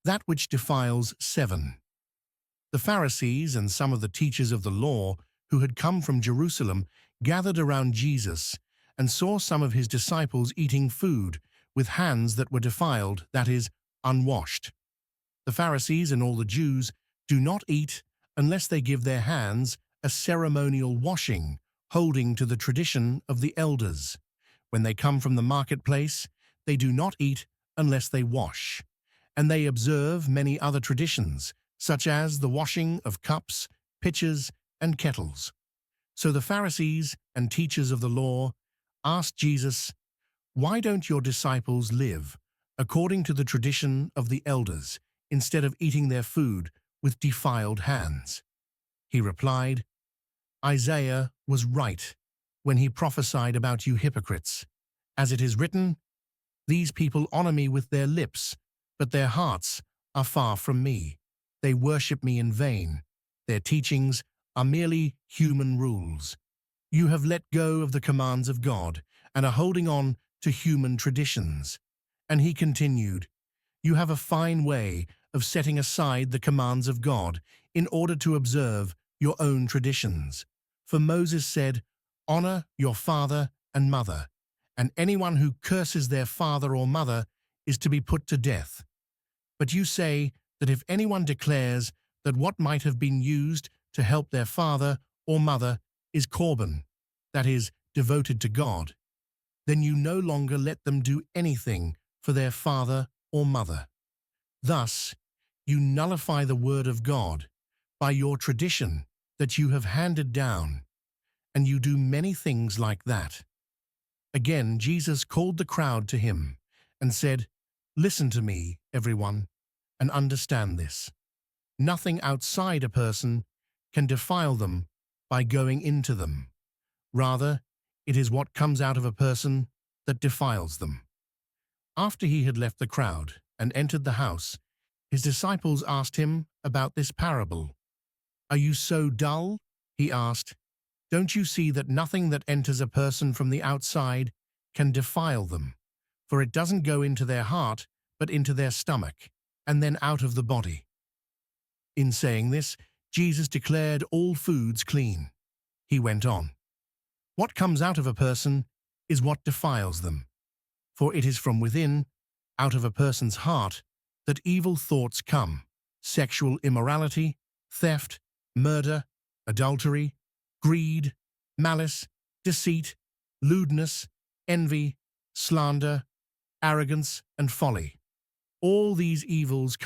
That which defiles 7. The Pharisees and some of the teachers of the law who had come from Jerusalem gathered around Jesus and saw some of his disciples eating food with hands that were defiled, that is, unwashed. The Pharisees and all the Jews do not eat unless they give their hands a ceremonial washing, holding to the tradition of the elders. When they come from the marketplace, they do not eat unless they wash, and they observe many other traditions, such as the washing of cups, pitchers, and kettles. So the Pharisees and teachers of the law asked Jesus, "Why don't your disciples live according to the tradition of the elders, instead of eating their food with defiled hands?" He replied, "Isaiah was right when he prophesied about you hypocrites. As it is written, 'These people honor me with their lips, but their hearts are far from me. They worship me in vain. Their teachings are merely human rules.' You have let go of the commands of God and are holding on to human traditions." And he continued, "You have a fine way of setting aside the commands of God in order to observe your own traditions. For Moses said, 'Honor your father and mother,' and anyone who curses their father or mother is to be put to death. But you say that if anyone declares that what might have been used to help their father or mother is korban, that is, devoted to God, then you no longer let them do anything for their father or mother. Thus, you nullify the word of God by your tradition that you have handed down, and you do many things like that." Again, Jesus called the crowd to him and said, "Listen to me, everyone, and understand this. Nothing outside a person can defile them by going into them. Rather, it is what comes out of a person that defiles them." After he had left the crowd and entered the house, his disciples asked him about this parable. "Are you so dull?" he asked. "Don't you see that nothing that enters a person from the outside can defile them? For it doesn't go into their heart, but into their stomach, and then out of the body." In saying this, Jesus declared all foods clean. He went on, "What comes out of a person is what defiles them. For it is from within, out of a person's heart, that evil thoughts come: sexual immorality, theft, murder, adultery, greed, malice, deceit, lewdness, envy, slander, arrogance, and folly. All these evils come